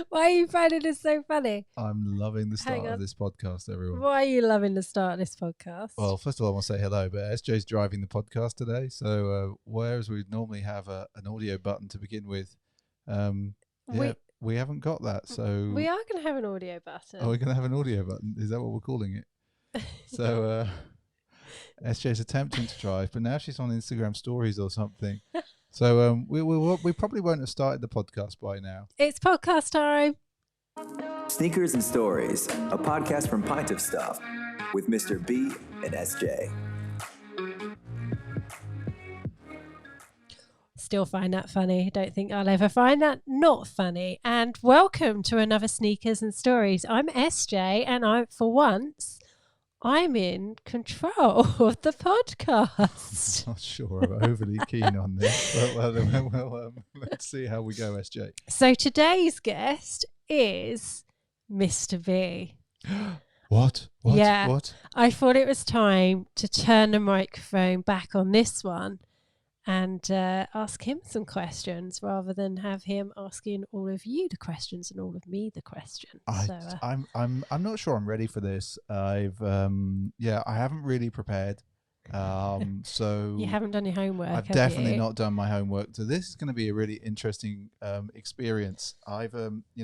Why are you finding this so funny? I'm loving the Hang start on. of this podcast, everyone. Why are you loving the start of this podcast? Well, first of all, I want to say hello, but SJ's driving the podcast today. So whereas we'd normally have an audio button to begin with, we haven't got that. So we are going to have an audio button. are we going to have an audio button? Is that what we're calling it? So SJ's attempting to drive, but now she's on Instagram stories or something. So we probably won't have started the podcast by now. It's podcast time. Sneakers and Stories, a podcast from Pint of Stuff with Mr. B and SJ. Still find that funny. Don't think I'll ever find that not funny. And welcome to another Sneakers and Stories. I'm SJ, and for once, I'm in control of the podcast. I'm not sure I'm overly keen on this, but let's see how we go, SJ. So today's guest is Mr. B. What? Yeah. What? I thought it was time to turn the microphone back on this one and ask him some questions rather than have him asking all of you the questions and all of me the questions. I'm not sure I'm ready for this. I haven't really prepared. So you haven't done your homework. I've definitely not done my homework. So this is going to be a really interesting experience. I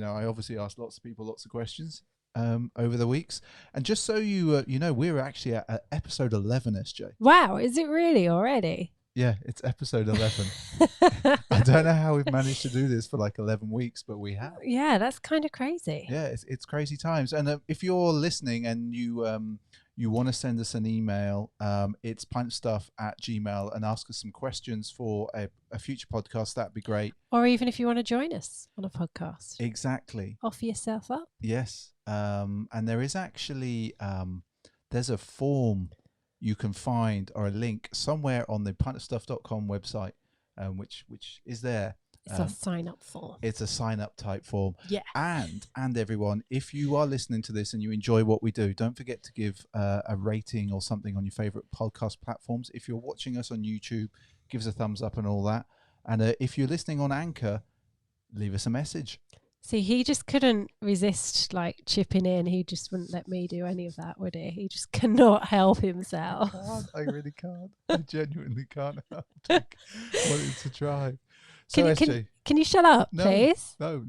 obviously asked lots of people lots of questions over the weeks, and just so you know, we're actually at episode 11, SJ. Wow, is it really already? Yeah, it's episode 11. I don't know how we've managed to do this for like 11 weeks, but we have. Yeah, that's kind of crazy. Yeah, it's crazy times. And if you're listening and you want to send us an email, it's pintofstuff@gmail.com and ask us some questions for a future podcast. That'd be great. Or even if you want to join us on a podcast. Exactly. Offer yourself up. Yes. And there is actually, there's a form you can find or a link somewhere on the pintofstuff.com website, which is there. It's a sign-up form. It's a sign-up type form. Yeah. And everyone, if you are listening to this and you enjoy what we do, don't forget to give a rating or something on your favorite podcast platforms. If you're watching us on YouTube, give us a thumbs up and all that. And if you're listening on Anchor, leave us a message. See, he just couldn't resist like chipping in. He just wouldn't let me do any of that, would he? He just cannot help himself. I really can't. I genuinely can't help wanting to try. So SJ, can you shut up, please? No.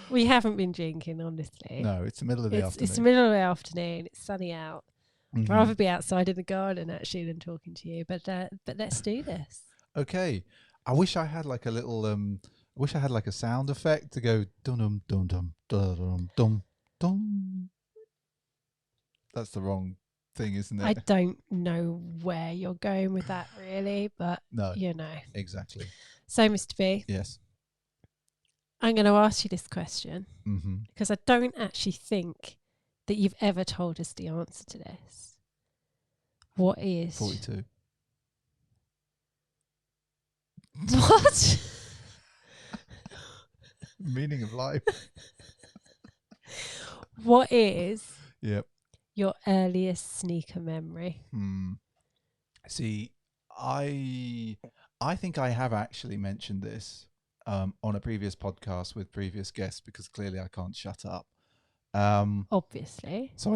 We haven't been drinking, honestly. No, it's the middle of the afternoon. It's the middle of the afternoon. It's sunny out. Mm-hmm. I'd rather be outside in the garden actually than talking to you. But let's do this. Okay. I wish I had like a little. I wish I had like a sound effect to go dum dum dum dum dum dum dum. That's the wrong thing, isn't it? I don't know where you're going with that, really, but no, you know exactly. So, Mr. B, yes, I'm going to ask you this question because I don't actually think that you've ever told us the answer to this. What is 42? What? Meaning of life. What is Yep. your earliest sneaker memory? See, I think I have actually mentioned this on a previous podcast with previous guests because clearly I can't shut up. Obviously. So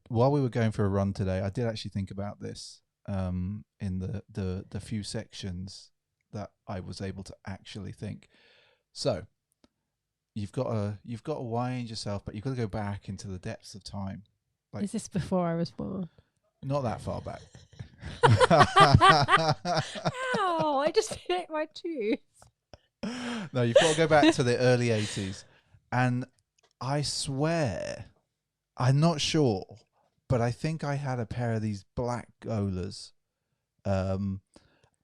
while we were going for a run today, I did actually think about this in the few sections that I was able to actually think. So you've got to wind yourself, but you've got to go back into the depths of time. Like, is this before I was born? Not that far back. Ow, I just hit my tooth. No, you've got to go back to the early 80s. And I swear, I'm not sure, but I think I had a pair of these black Golas.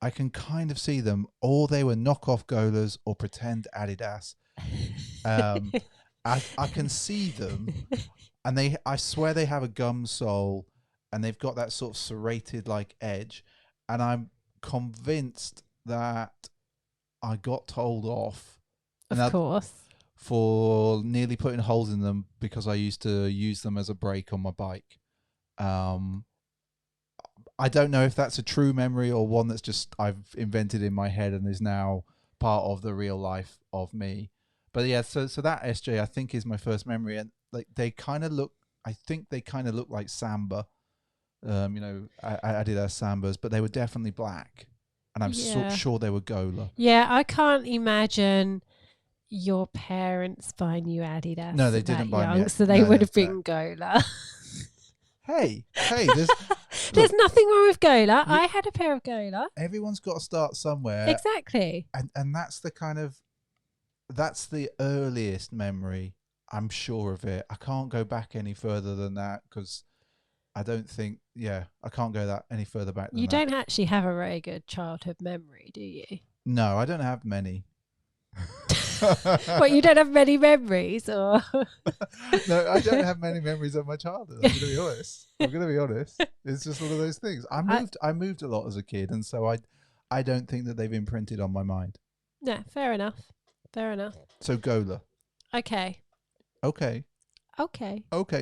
I can kind of see them, or they were knockoff Golas or pretend Adidas. I can see them, and I swear they have a gum sole, and they've got that sort of serrated like edge, and I'm convinced that I got told off. Of course. For nearly putting holes in them because I used to use them as a brake on my bike. I don't know if that's a true memory or one that's just I've invented in my head and is now part of the real life of me. But yeah, so that SJ I think is my first memory, and like they kind of look. I think they kind of look like Samba. Adidas Sambas, but they were definitely black, and I'm sure they were Gola. Yeah, I can't imagine your parents buying you Adidas. No, they didn't buy me. So they would have been Gola. Hey, there's nothing wrong with Gola. I had a pair of Gola. Everyone's got to start somewhere. Exactly. And that's that's the earliest memory. I'm sure of it. I can't go back any further than that because I don't think, I can't go that any further back than that. You don't actually have a very good childhood memory, do you? No, I don't have many. What, you don't have many memories, or? No, I don't have many memories of my childhood. I'm going to be honest. It's just one of those things. I moved a lot as a kid, and so I don't think that they've imprinted on my mind. No, fair enough. So Gola. Okay.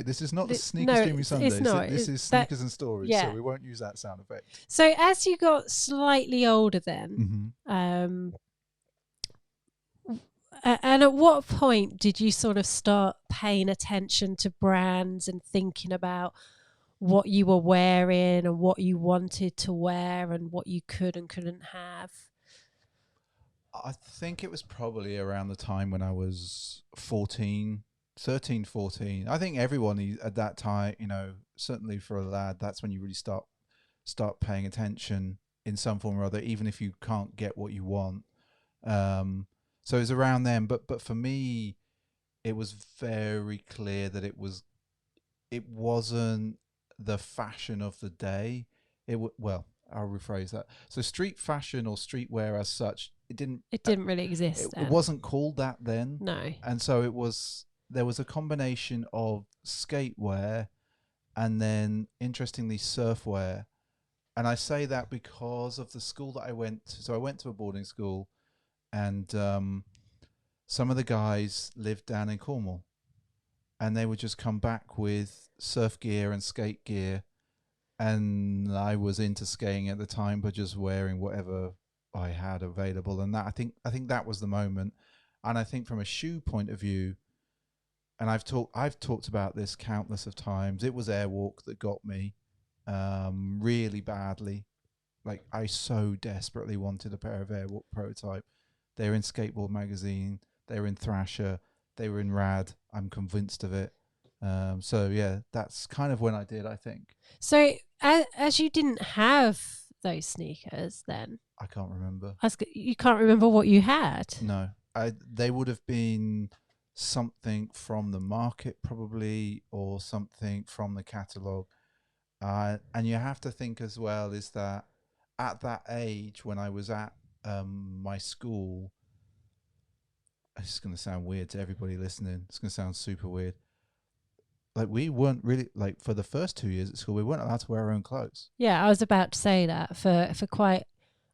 This is not the Sneakers Streamy Sundays. It's not. This is Sneakers and Stories, yeah. So we won't use that sound effect. So as you got slightly older then, Mm-hmm. And at what point did you sort of start paying attention to brands and thinking about what you were wearing and what you wanted to wear and what you could and couldn't have? I think it was probably around the time when I was 13, 14. I think everyone at that time, certainly for a lad, that's when you really start paying attention in some form or other, even if you can't get what you want. So it was around then, but for me, it was very clear that it wasn't the fashion of the day. Well, I'll rephrase that. So street fashion or streetwear as such, it didn't really exist. It wasn't called that then. No. And so there was a combination of skatewear and then, interestingly, surfwear. And I say that because of the school that I went to. So I went to a boarding school, and some of the guys lived down in Cornwall, and they would just come back with surf gear and skate gear. And I was into skating at the time, but just wearing whatever I had available. And that I think that was the moment. And I think from a shoe point of view, and I've talked about this countless of times, it was Airwalk that got me really badly. Like, I so desperately wanted a pair of Airwalk prototype. They were in Skateboard magazine, they were in Thrasher, they were in Rad. I'm convinced of it. So yeah, that's kind of when I did, I think. So as you didn't have those sneakers then, I can't remember. You can't remember what you had? No, they would have been something from the market probably, or something from the catalogue. And you have to think as well is that at that age when I was at my school, it's going to sound weird to everybody listening. It's going to sound super weird. Like, we weren't really, like, for the first 2 years at school, we weren't allowed to wear our own clothes. Yeah, I was about to say that for quite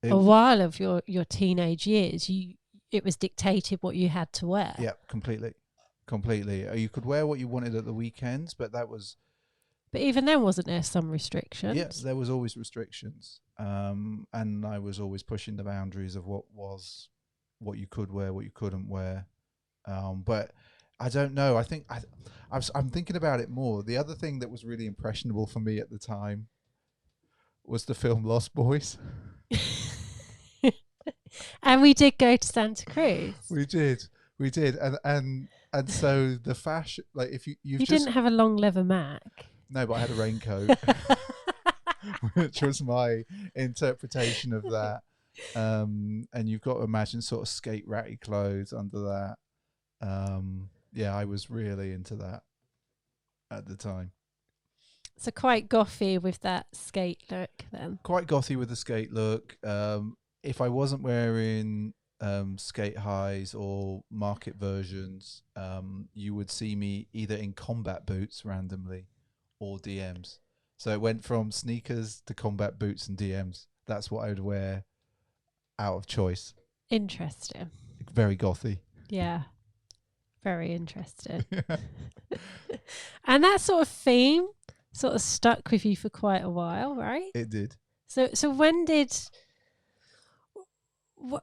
a while of your teenage years, it was dictated what you had to wear. Yeah, completely. You could wear what you wanted at the weekends, but that was... But even then, wasn't there some restrictions? Yes, there was always restrictions. And I was always pushing the boundaries of what you could wear, what you couldn't wear. But I don't know. I think I'm thinking about it more. The other thing that was really impressionable for me at the time was the film Lost Boys. And we did go to Santa Cruz. We did, and so the fashion, like, if you didn't have a long leather Mac. No, but I had a raincoat, which was my interpretation of that. And you've got to imagine sort of skate ratty clothes under that. Yeah, I was really into that at the time. So quite gothy with that skate look then. Quite gothy with the skate look. If I wasn't wearing skate highs or market versions, you would see me either in combat boots randomly or DMs. So it went from sneakers to combat boots and DMs. That's what I would wear out of choice. Interesting. Very gothy. Yeah. Very interesting. And that sort of theme sort of stuck with you for quite a while, right? It did. So when did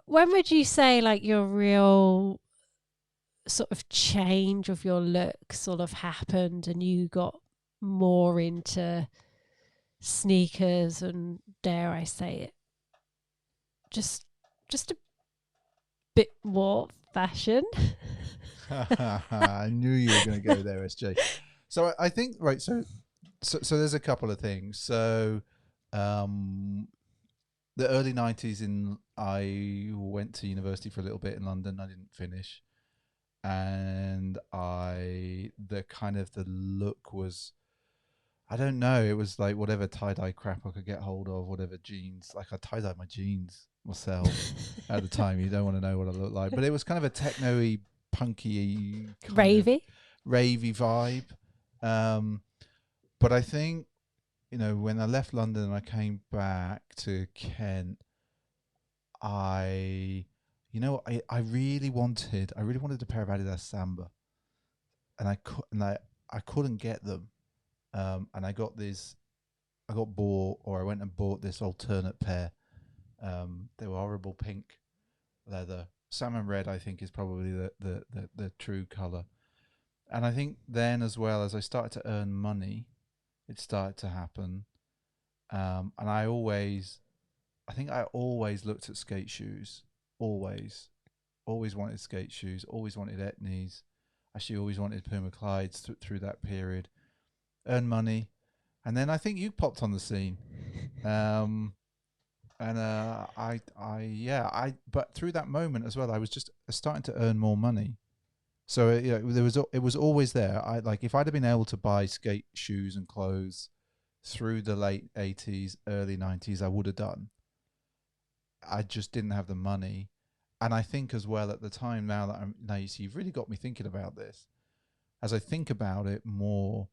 when would you say like your real sort of change of your look sort of happened and you got more into sneakers and, dare I say it, just a bit more fashion? I knew you were going to go there, SJ. So I think, right, so there's a couple of things. So the early 90s, I went to university for a little bit in London. I didn't finish. And the look was, I don't know, it was like whatever tie-dye crap I could get hold of, whatever jeans. Like I tie-dyed my jeans myself at the time. You don't want to know what I look like. But it was kind of a techno-y, punky, Ravey vibe. But I think, when I left London and I came back to Kent, I really wanted a pair of Adidas Samba, and I couldn't get them. And I went and bought this alternate pair. They were horrible pink leather. Salmon red, I think, is probably the true color. And I think then, as well, as I started to earn money, it started to happen. And I always looked at skate shoes. Always wanted skate shoes. Always wanted Etnies. Actually, always wanted Puma Clydes through that period. Earn money, and then I think you popped on the scene. But through that moment as well, I was just starting to earn more money. So it was always there. If I'd have been able to buy skate shoes and clothes through the late 80s, early 90s, I would have done. I just didn't have the money, and I think as well at the time. Now you see, you've really got me thinking about this. As I think about it more,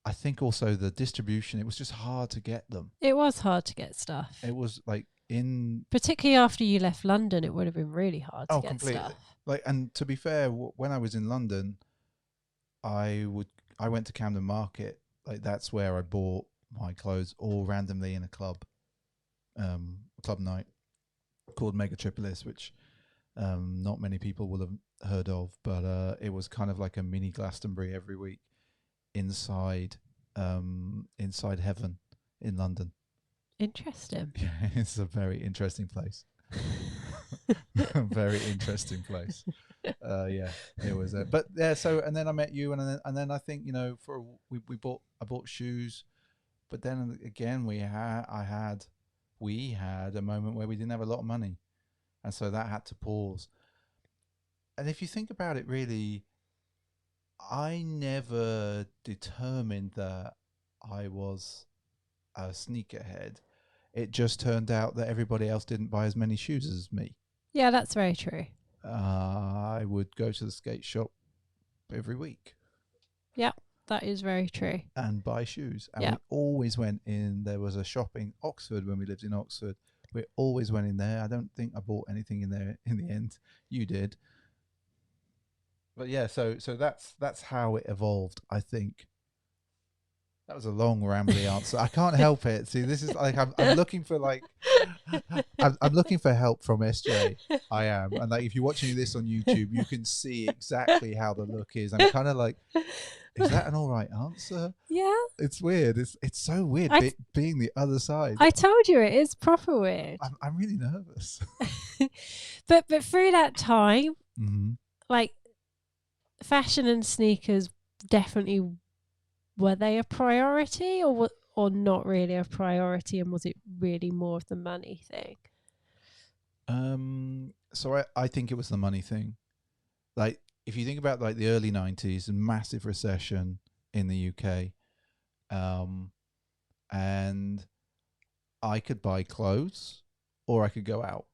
I think also the distribution, it was just hard to get them. It was hard to get stuff. It was particularly after you left London, it would have been really hard to get completely. stuff. And to be fair, when I was in London, I went to Camden Market. That's where I bought my clothes, all randomly in a club night called Mega Tripolis, which not many people will have heard of, but it was kind of like a mini Glastonbury every week. Inside heaven in London. Interesting. Yeah, it's a very interesting place. Very interesting place. Yeah, it was. But yeah, so and then I met you, and then I think I bought shoes, but then again we had a moment where we didn't have a lot of money, and so that had to pause. And if you think about it, really, I never determined that I was a sneakerhead. It just turned out that everybody else didn't buy as many shoes as me. Yeah, that's very true. I would go to the skate shop every week. Yeah, that is very true. And buy shoes. And we always went in. There was a shop in Oxford when we lived in Oxford. We always went in there. I don't think I bought anything in there in the end. You did. But yeah, so that's how it evolved, I think. That was a long, rambly answer. I can't help it. See, this is I'm looking for I'm looking for help from SJ. I am, and if you're watching this on YouTube, you can see exactly how the look is. I'm kind of is that an all right answer? Yeah, it's weird. It's so weird being the other side. I told you it is proper weird. I'm really nervous. but through that time, mm-hmm. Fashion and sneakers definitely, were they a priority or not really a priority, and was it really more of the money thing? So I think it was the money thing. If you think about the early 90s, a massive recession in the UK, and I could buy clothes or I could go out.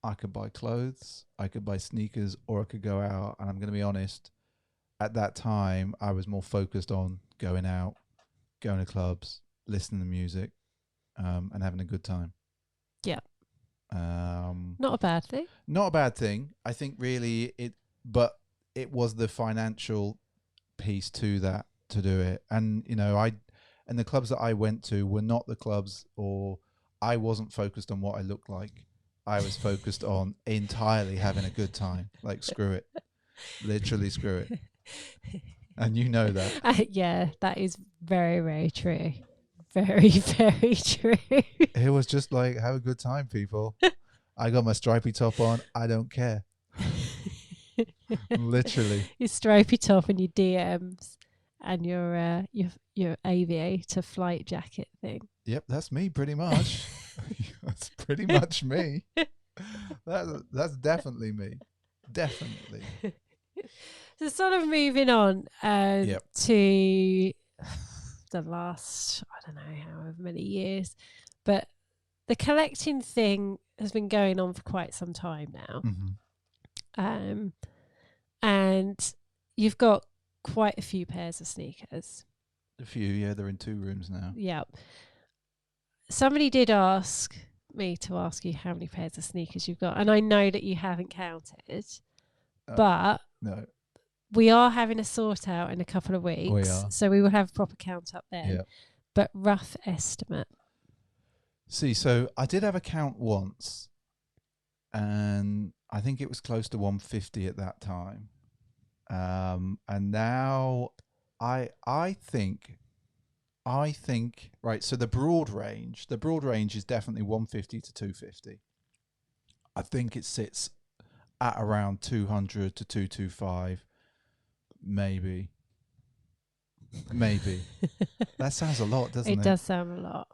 I could buy clothes, I could buy sneakers, or I could go out. And I'm going to be honest, at that time, I was more focused on going out, going to clubs, listening to music, and having a good time. Yeah. Not a bad thing. Not a bad thing. I think really but it was the financial piece to that to do it. And, and the clubs that I went to were not the clubs, or I wasn't focused on what I looked like. I was focused on entirely having a good time. Like, screw it. Literally screw it. And you know that. Yeah, that is very, very true. Very, very true. It was just like, have a good time, people. I got my stripy top on. I don't care. Literally. Your stripy top and your DMs and your aviator flight jacket thing. Yep, that's me pretty much. That's pretty much me. That's definitely me. Definitely. So sort of moving on Yep. to the last, I don't know, however many years, but the collecting thing has been going on for quite some time now. Mm-hmm. And you've got quite a few pairs of sneakers. A few, yeah, they're in 2 rooms now. Yeah. Somebody did ask me to ask you how many pairs of sneakers you've got, and I know that you haven't counted, but No. we are having a sort out in a couple of weeks. We are. So we will have a proper count up then. Yeah. But rough estimate. See, so I did have a count once, and I think it was close to 150 at that time. And now I think right, so the broad range is definitely 150 to 250. I think it sits at around 200 to 225, maybe. That sounds a lot, doesn't it? It does sound a lot.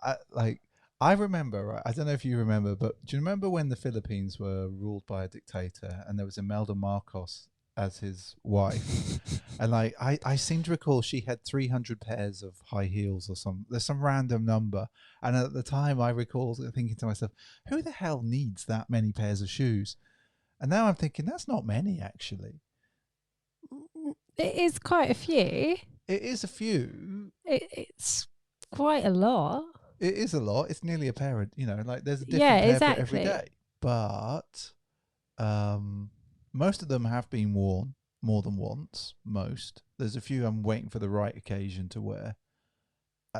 I remember, right? I don't know if you remember, but do you remember when the Philippines were ruled by a dictator and there was Imelda Marcos as his wife? And like, I seem to recall she had 300 pairs of high heels or there's some random number. And at the time I recall thinking to myself, who the hell needs that many pairs of shoes? And now I'm thinking that's not many, actually. It is quite a few. It is a few. It's quite a lot. It is a lot. It's nearly a pair of, like there's a different pair exactly. for every day. But most of them have been worn more than once. Most. There's a few I'm waiting for the right occasion to wear.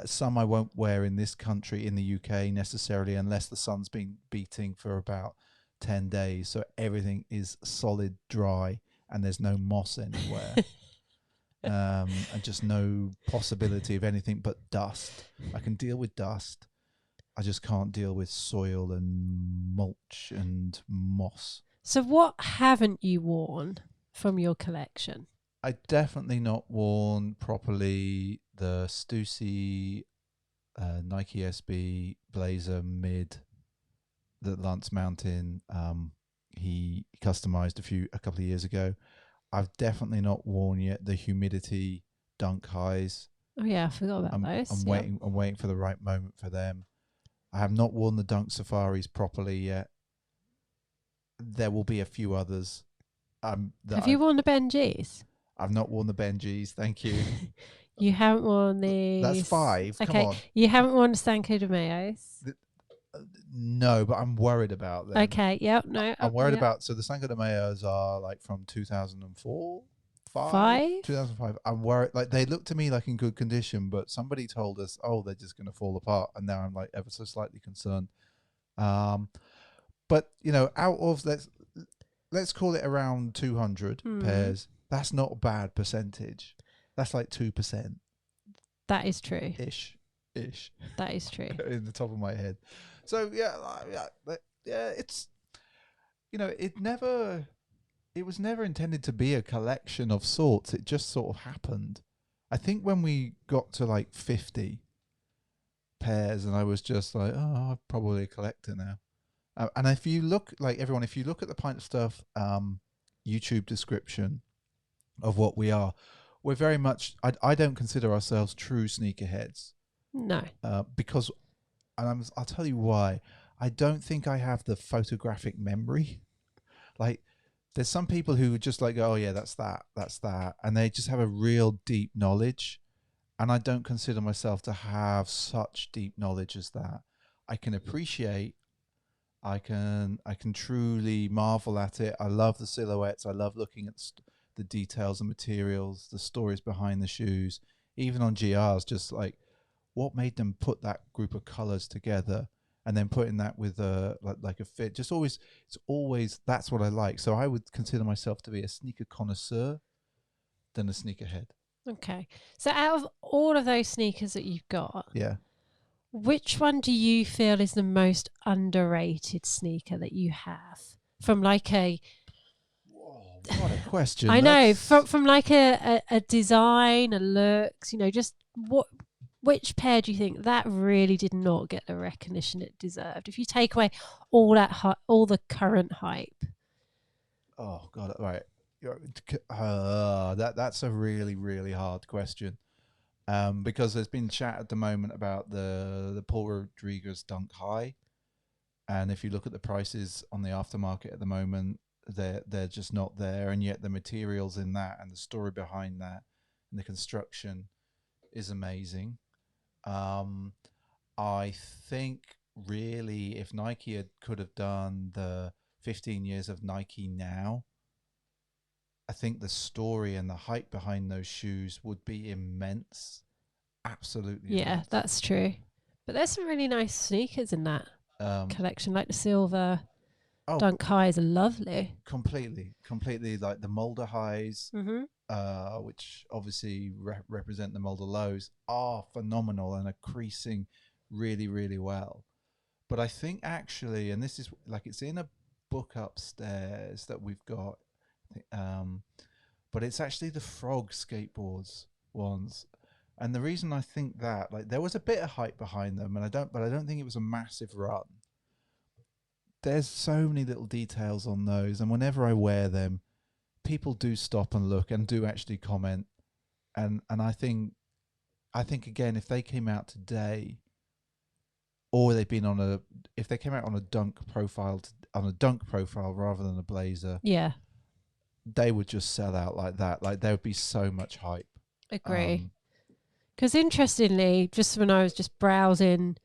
Some I won't wear in this country, in the UK necessarily, unless the sun's been beating for about 10 days. So everything is solid dry and there's no moss anywhere. And just no possibility of anything but dust. I can deal with dust. I just can't deal with soil and mulch and moss. So what haven't you worn from your collection? I definitely not worn properly the Stussy Nike SB Blazer mid that Lance Mountain he customized a couple of years ago. I've definitely not worn yet the Humidity Dunk Highs. Oh yeah, I forgot about those. I'm waiting for the right moment for them. I have not worn the Dunk Safaris properly yet. There will be a few others. Have you worn the Benjis? I've not worn the Benjis. Thank you. You haven't worn the. That's 5. Okay. Come on. You haven't worn the Sanko de Mayos. No, but I'm worried about them. Okay. Yep. No. I'm worried about. So the Sanko de Mayos are like from 2004, 2005. I'm worried. Like they look to me like in good condition, but somebody told us, oh, they're just going to fall apart, and now I'm like ever so slightly concerned. But out of let's call it around 200 pairs. That's not a bad percentage. That's like 2%. That is true. Ish. That is true. In the top of my head. So yeah, it's it was never intended to be a collection of sorts. It just sort of happened. I think when we got to like 50 pairs, and I was just like, oh, I'm probably a collector now. And if you look, like everyone, if you look at the Pint of Stuff YouTube description of what we are, we're very much. I don't consider ourselves true sneakerheads. No. Because, and I'll tell you why. I don't think I have the photographic memory. Like, there's some people who just like, oh yeah, that's that, and they just have a real deep knowledge. And I don't consider myself to have such deep knowledge as that. I can appreciate. I can truly marvel at it. I love the silhouettes. I love looking at the details and materials, the stories behind the shoes. Even on GRs, just like what made them put that group of colors together and then putting that with like a fit. It's always that's what I like. So I would consider myself to be a sneaker connoisseur than a sneakerhead. Okay. So out of all of those sneakers that you've got, Yeah. which one do you feel is the most underrated sneaker that you have? From like a Whoa, what a question. I know, That's- from like a design, a looks, just which pair do you think that really did not get the recognition it deserved? If you take away all that all the current hype. Oh God! Right, that's a really really hard question, because there's been chat at the moment about the Paul Rodriguez Dunk High, and if you look at the prices on the aftermarket at the moment, they're just not there, and yet the materials in that and the story behind that and the construction is amazing. I think really if Nike could have done the 15 years of Nike now, I think the story and the hype behind those shoes would be immense. Absolutely. Yeah, immense. that's true. But there's some really nice sneakers in that collection, like the silver Dunk Highs are lovely. Completely like the Mulder Highs, Mm-hmm. which obviously represent the Mulder Lows, are phenomenal and are creasing really, really well. But I think actually, and this is like it's in a book upstairs that we've got, but it's actually the Frog skateboards ones. And the reason I think that, like, there was a bit of hype behind them, but I don't think it was a massive run. There's so many little details on those, and whenever I wear them, people do stop and look and do actually comment. And I think again, if they came out today, or if they came out on a dunk profile rather than a blazer, Yeah, they would just sell out like that. Like there would be so much hype. agree. Because interestingly, just when I was just browsing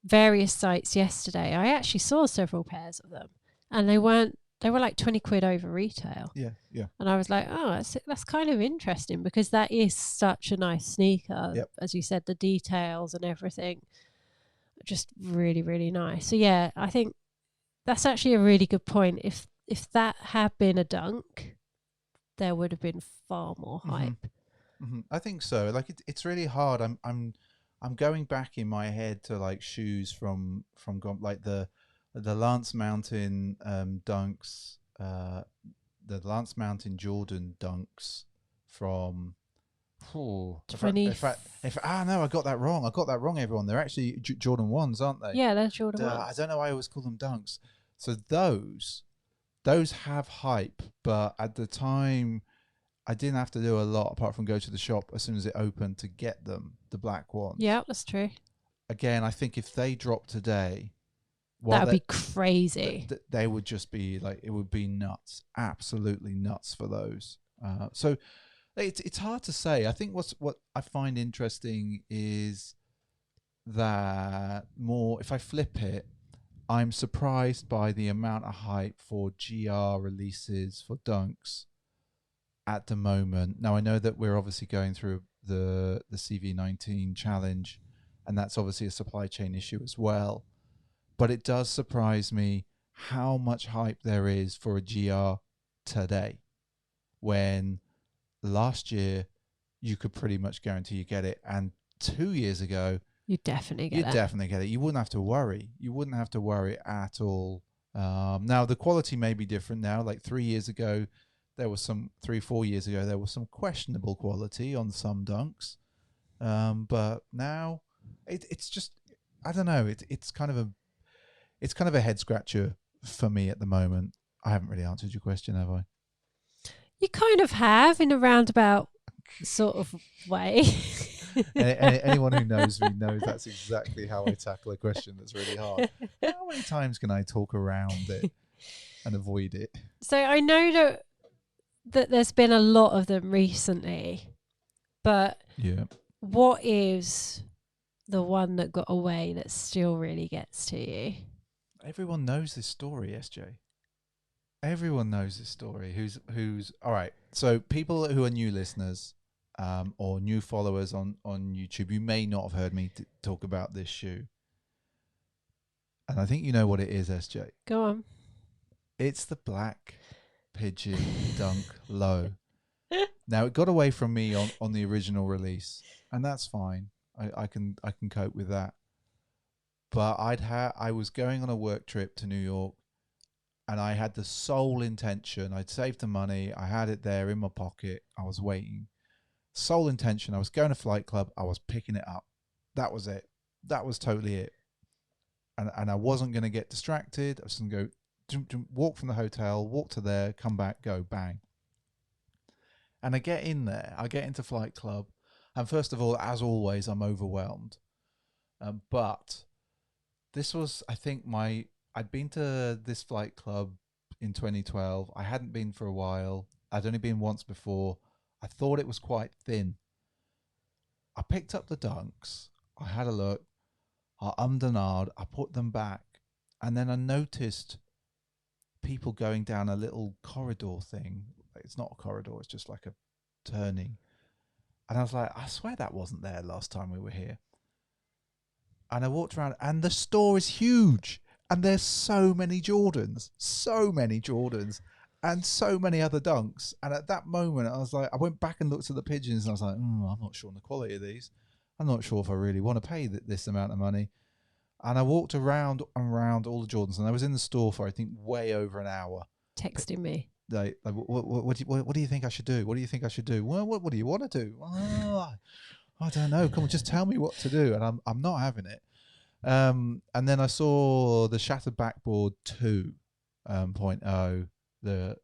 various sites yesterday, I actually saw several pairs of them, and they were like 20 quid over retail. Yeah. And I was like, oh, that's kind of interesting because that is such a nice sneaker. Yep. As you said, the details and everything, just really, really nice. So yeah, I think that's actually a really good point. If that had been a dunk, there would have been far more hype. I think so. Like it's really hard. I'm going back in my head to like shoes from like the Lance Mountain dunks, the Lance Mountain Jordan dunks from. No, I got that wrong. Everyone, they're actually Jordan 1s, aren't they? Yeah, they're Jordan 1s. I don't know why I always call them dunks. So those have hype, but at the time, I didn't have to do a lot apart from go to the shop as soon as it opened to get them, the black ones. Yeah, that's true. Again, I think if they dropped today, that would be crazy. They would just be like, it would be nuts, absolutely nuts for those. So it's hard to say. I think what I find interesting is that if I flip it, I'm surprised by the amount of hype for GR releases for dunks at the moment. Now I know that we're obviously going through the CV19 challenge, and that's obviously a supply chain issue as well. But it does surprise me how much hype there is for a GR today, when last year you could pretty much guarantee you get it, and 2 years ago you'd definitely get it. You wouldn't have to worry. You wouldn't have to worry at all. Now the quality may be different now. Like 3 years ago, there was 4 years ago, there was some questionable quality on some dunks. But now it's just, I don't know. It's kind of a head scratcher for me at the moment. I haven't really answered your question, have I? You kind of have, in a roundabout sort of way. Anyone who knows me knows that's exactly how I tackle a question that's really hard. How many times can I talk around it and avoid it? So I know that there's been a lot of them recently, but yeah, what is the one that got away that still really gets to you? Everyone knows this story, SJ. Everyone knows this story. Who's all right? So people who are new listeners, or new followers on YouTube, you may not have heard me talk about this shoe. and I think you know what it is, SJ. Go on. It's the black Pigeon Dunk Low. Now it got away from me on the original release, and that's fine. I can cope with that. But I was going on a work trip to New York, and I had the sole intention. I'd saved the money. I had it there in my pocket. I was waiting. Sole intention. I was going to Flight Club. I was picking it up. That was it. That was totally it. And I wasn't going to get distracted. I was going to go walk from the hotel, walk to there, come back, go, bang. And I get in there. I get into Flight Club. And first of all, as always, I'm overwhelmed. But this was, I think, I'd been to this Flight Club in 2012. I hadn't been for a while. I'd only been once before. I thought it was quite thin. I picked up the dunks. I had a look. I ummed and ahed. I put them back. And then I noticed people going down a little corridor thing. It's not a corridor. It's just like a turning. And I was like, I swear that wasn't there last time we were here. And I walked around, and the store is huge. And there's so many Jordans, and so many other dunks. And at that moment, I was like, I went back and looked at the Pigeons, and I was like, I'm not sure on the quality of these. I'm not sure if I really want to pay this amount of money. And I walked around and around all the Jordans, and I was in the store for, I think, way over an hour. Texting me. Like what do you think I should do? What do you think I should do? Well, what do you want to do? I don't know. Come on, just tell me what to do. And I'm not having it. And then I saw the Shattered Backboard 2.0, the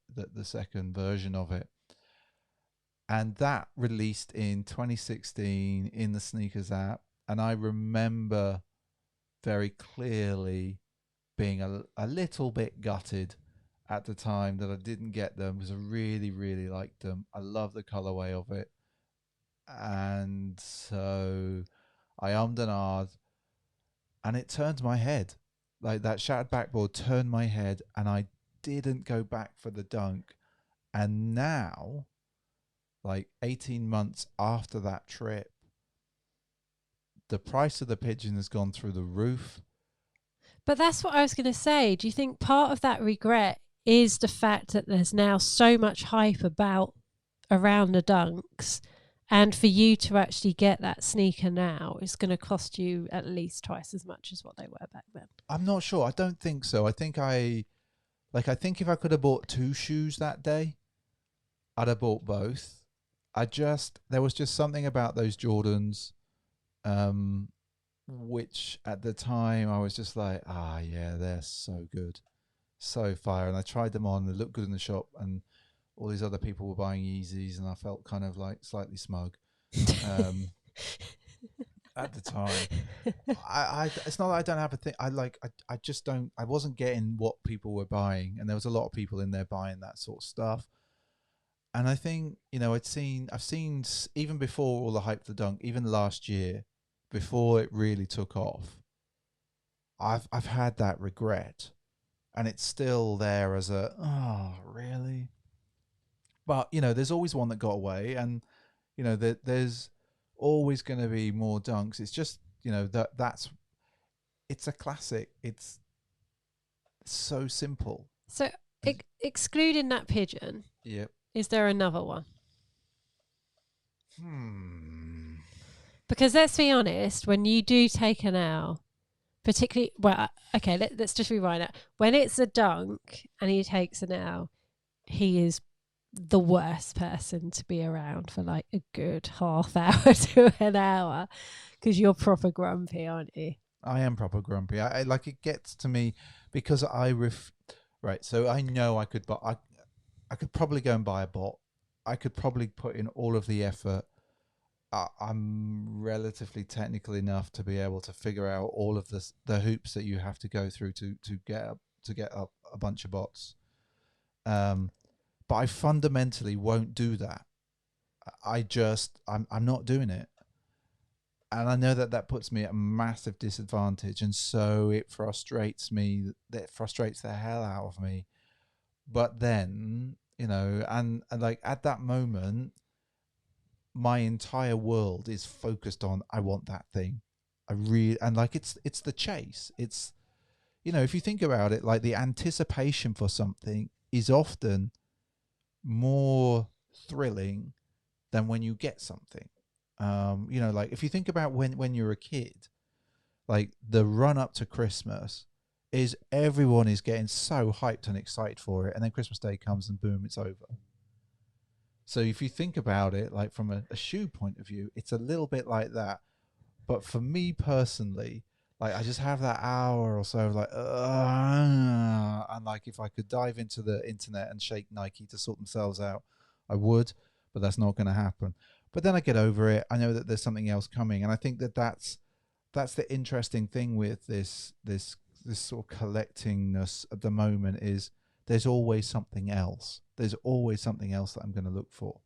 second version of it. And that released in 2016 in the Sneakers app. And I remember very clearly being a little bit gutted at the time that I didn't get them, because I really, really liked them. I love the colorway of it. And so I ummed and ahed, and it turned my head. Like, that Shattered Backboard turned my head, and I didn't go back for the dunk. And now, like 18 months after that trip, the price of the Pigeon has gone through the roof. But that's what I was going to say. Do you think part of that regret is the fact that there's now so much hype around the dunks, and for you to actually get that sneaker now is going to cost you at least twice as much as what they were back then? I'm not sure. I don't think so. I think if I could have bought 2 shoes that day, I'd have bought both. There was just something about those Jordans, which at the time I was just like, yeah, they're so good. So fire. And I tried them on, they looked good in the shop, and all these other people were buying Yeezys, and I felt kind of like slightly smug at the time. It's not that I don't have a thing. I just don't. I wasn't getting what people were buying, and there was a lot of people in there buying that sort of stuff. And I think, I've seen even before all the hype for the dunk, even last year, before it really took off, I've had that regret. And it's still there as really? But, there's always one that got away, and, there's always going to be more dunks. It's just, it's a classic. It's so simple. So excluding that Pigeon, Yep. Is there another one? Because let's be honest, when you do take an L, particularly, let's just rewind it. When it's a dunk and he takes an L, he is the worst person to be around for like a good half hour to an hour, because you're proper grumpy, aren't you? I am proper grumpy. I like, it gets to me because right. So I know I could probably go and buy a bot. I could probably put in all of the effort. I'm relatively technical enough to be able to figure out all of the hoops that you have to go through to get a bunch of bots. But I fundamentally won't do that. I'm not doing it. And I know that puts me at a massive disadvantage, and so it frustrates me. That frustrates the hell out of me. But then, and like at that moment, my entire world is focused on, I want that thing. And like, it's the chase. It's, if you think about it, like the anticipation for something is often more thrilling than when you get something. Like if you think about when you're a kid, like the run up to Christmas is everyone is getting so hyped and excited for it, and then Christmas Day comes and boom, it's over. So if you think about it, like from a shoe point of view, it's a little bit like that. But for me personally, like I just have that hour or so of like, and like if I could dive into the internet and shake Nike to sort themselves out, I would, but that's not going to happen. But then I get over it. I know that there's something else coming, and I think that that's the interesting thing with this sort of collectingness at the moment is there's always something else. There's always something else that I'm going to look for.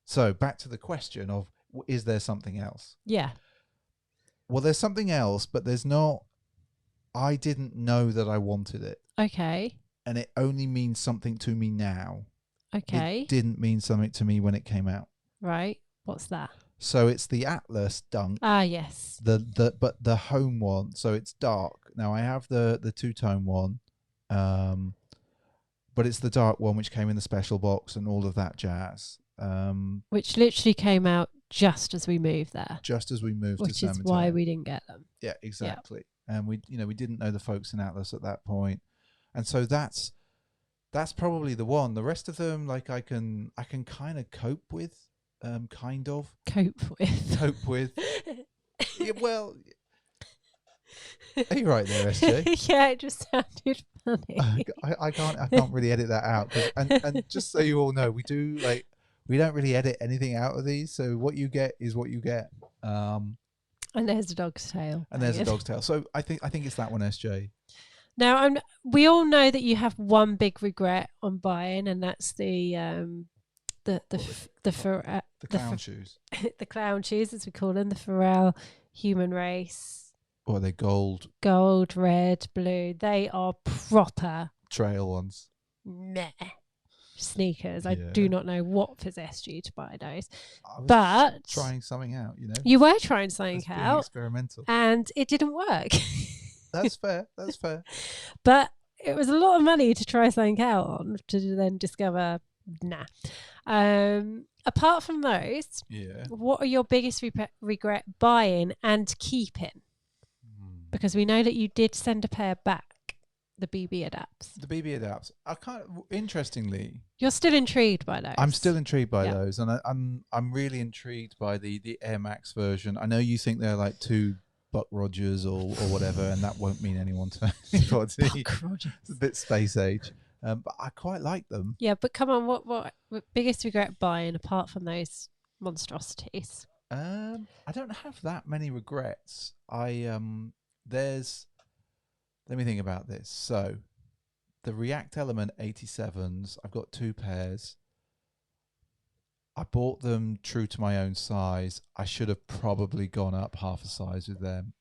So back to the question of, is there something else? Yeah. Well, there's something else, but there's not. I didn't know that I wanted it. Okay. And it only means something to me now. Okay. It didn't mean something to me when it came out. Right. What's that? So it's the Atlas Dunk. Ah, yes. But the home one. So it's dark. Now I have the two-tone one, but it's the dark one which came in the special box and all of that jazz. Which literally came out just as we moved there. Just as we moved which to San is Mateo. why we didn't get them. Yeah, exactly. And we didn't know the folks in Atlas at that point, and so that's probably the one. The rest of them, like I can kind of cope with, kind of cope with. Yeah, well, are you right there, SJ? Yeah, it just sounded funny. I can't really edit that out. And just so you all know, we don't really edit anything out of these. So what you get is what you get. And there's a dog's tail. And there's a dog's tail. So I think it's that one, SJ. Now, we all know that you have one big regret on buying, and that's the clown shoes. The clown shoes, as we call them, the Pharrell Human Race. Or are they gold, red, blue? They are proper trail ones. Meh. Sneakers. Yeah. I do not know what possessed you to buy those. I was but trying something out, You were trying something out. Experimental. And it didn't work. That's fair. But it was a lot of money to try something out on, to then discover, nah. Apart from those, what are your biggest regret buying and keeping? Because we know that you did send a pair back, the BB Adapts. The BB Adapts. Interestingly, you're still intrigued by those. I'm still intrigued by those, and I'm really intrigued by the Air Max version. I know you think they're like two Buck Rogers or whatever, and that won't mean anyone to anybody. Buck Rogers. It's a bit space age, but I quite like them. Yeah, but come on, what biggest regret buying apart from those monstrosities? I don't have that many regrets. Let me think about this. So, the React Element 87s, I've got two pairs. I bought them true to my own size. I should have probably gone up half a size with them.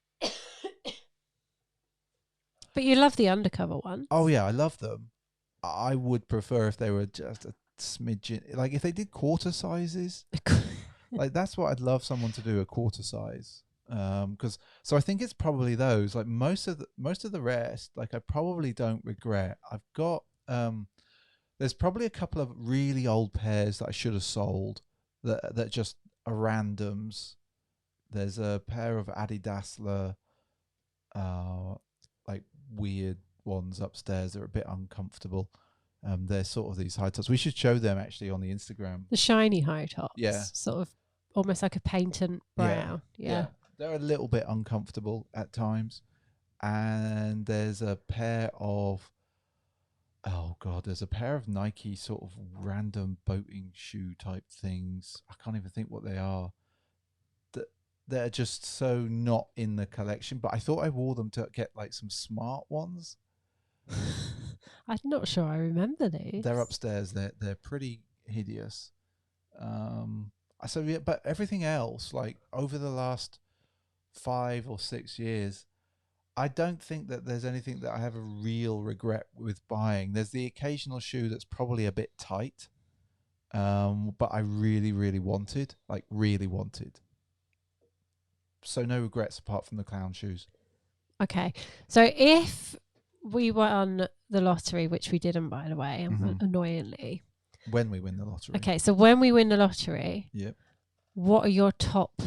But you love the undercover one. Oh, yeah, I love them. I would prefer if they were just a smidgen. Like, if they did quarter sizes. Like, that's what I'd love someone to do, a quarter size. So I think it's probably those. Like most of the rest, like I probably don't regret. I've got there's probably a couple of really old pairs that I should have sold that just are randoms. There's a pair of Adidasler like weird ones upstairs that are a bit uncomfortable. They're sort of these high tops. We should show them actually on the Instagram. The shiny high tops. Yeah. Sort of almost like a patent brown. Yeah. They're a little bit uncomfortable at times. And there's a pair of Nike sort of random boating shoe type things. I can't even think what they are. They're just so not in the collection, but I thought I wore them to get like some smart ones. I'm not sure I remember these. They're upstairs. They're pretty hideous. So yeah, but everything else, like over the last 5 or 6 years, I don't think that there's anything that I have a real regret with buying. There's the occasional shoe that's probably a bit tight, but I really, really wanted. So no regrets apart from the clown shoes. Okay. So if we won the lottery, which we didn't, by the way, annoyingly. When we win the lottery. Okay. So when we win the lottery, Yep. what are your top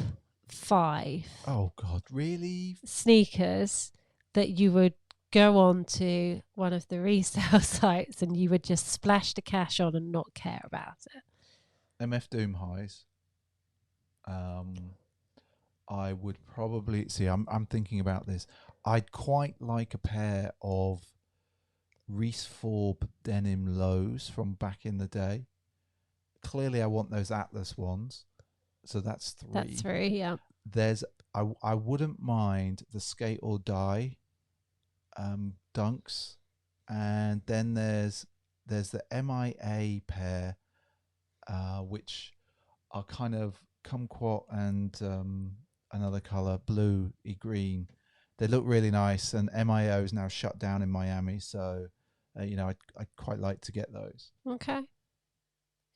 5 Oh God, really? sneakers that you would go on to one of the resale sites and you would just splash the cash on and not care about it? MF Doom highs. I would probably see. I'm thinking about this. I'd quite like a pair of Reese Forb denim lows from back in the day. Clearly, I want those Atlas ones. So that's 3. That's 3, yeah. There's I wouldn't mind the Skate or Die dunks, and then there's the MIA pair, which are kind of kumquat and another color, blue-y green. They look really nice, and MIO is now shut down in Miami, so I'd quite like to get those. Okay.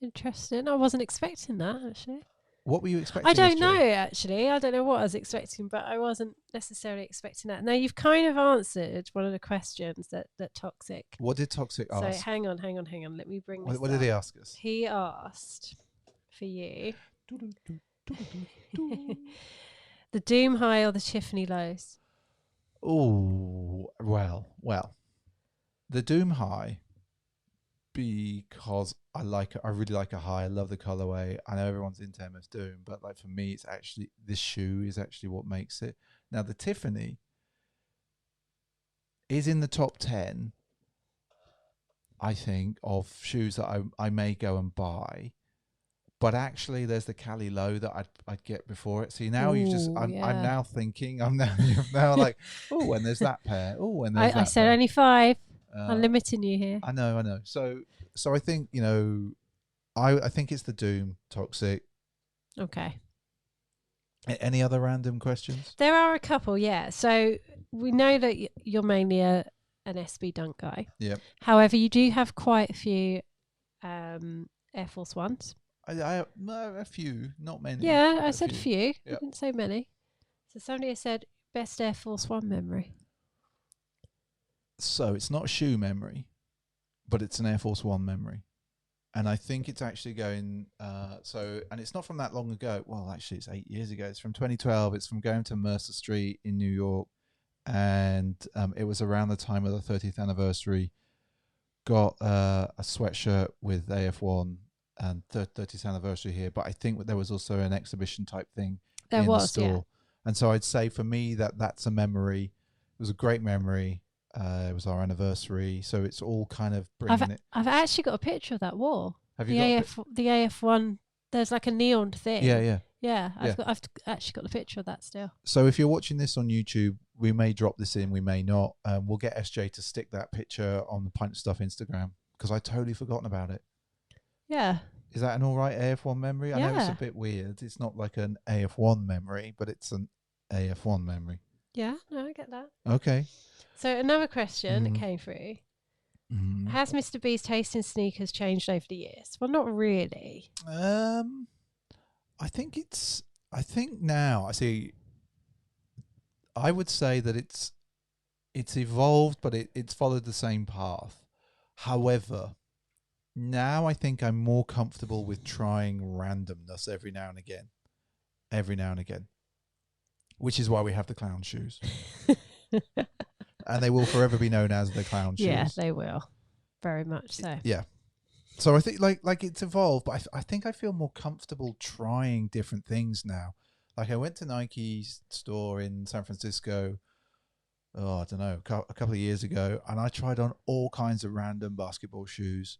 Interesting. I wasn't expecting that, actually. What were you expecting? I don't know, actually. I don't know what I was expecting, but I wasn't necessarily expecting that. Now, you've kind of answered one of the questions that Toxic. What did Toxic ask? So hang on. Let me bring this What did he ask us? He asked for you the Doom High or the Tiffany lows? Oh, well. The Doom High, because I really like a high. I love the colorway. I know everyone's into MF Doom, but like for me, it's actually this shoe is actually what makes it. Now the Tiffany is in the top 10, I think, of shoes that I may go and buy. But actually, there's the Cali Low that I'd get before it. See, now I'm now thinking, I'm now like, oh, and there's that pair. Oh, and there's that I said pair. only 5. I'm limiting you here. I know. So I think I think it's the Doom Toxic. Okay. Any other random questions? There are a couple, yeah. So we know that you're mainly an SB Dunk guy. Yep. However, you do have quite a few Air Force Ones. A few, not many. Yeah, I said a few. Yep. I didn't say many. So somebody has said best Air Force One memory. So it's not a shoe memory, but it's an Air Force One memory. And I think it's actually going, and it's not from that long ago. Well, actually, it's 8 years ago. It's from 2012. It's from going to Mercer Street in New York. And it was around the time of the 30th anniversary. Got a sweatshirt with AF1 and 30th anniversary here. But I think there was also an exhibition type thing in the store. Yeah. And so I'd say for me that's a memory. It was a great memory. It was our anniversary, so it's all kind of bringing it. I've actually got a picture of that wall. Have you the AF1? There's like a neon thing. Yeah. I've actually got the picture of that still. So if you're watching this on YouTube, we may drop this in, we may not. We'll get SJ to stick that picture on the Pint of Stuff Instagram because I totally forgotten about it. Yeah. Is that an all right AF1 memory? I know it's a bit weird. It's not like an AF1 memory, but it's an AF1 memory. Yeah, no, I get that. Okay. So another question that came through. Has Mr. B's taste in sneakers changed over the years? Well, not really. I think now, I would say that it's evolved, but it's followed the same path. However, now I think I'm more comfortable with trying randomness every now and again, which is why we have the clown shoes. And they will forever be known as the clown shoes. Yeah, they will. Very much so. Yeah. So I think like it's evolved, but I think I feel more comfortable trying different things now. Like I went to Nike's store in San Francisco, I don't know, a couple of years ago, and I tried on all kinds of random basketball shoes.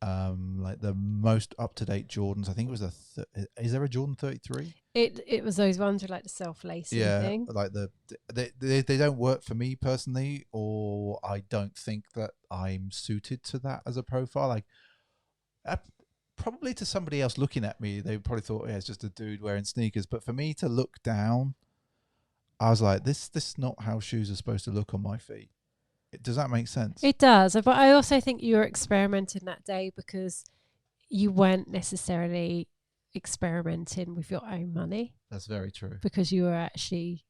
Like the most up-to-date Jordans. I think it was is there a Jordan 33? It was those ones with like the self-lacing thing. Like they don't work for me personally, or I don't think that I'm suited to that as a profile. Like probably to somebody else looking at me, they probably thought, yeah, it's just a dude wearing sneakers. But for me to look down, I was like, this is not how shoes are supposed to look on my feet. Does that make sense? It does. But I also think you were experimenting that day because you weren't necessarily experimenting with your own money. That's very true. Because you were actually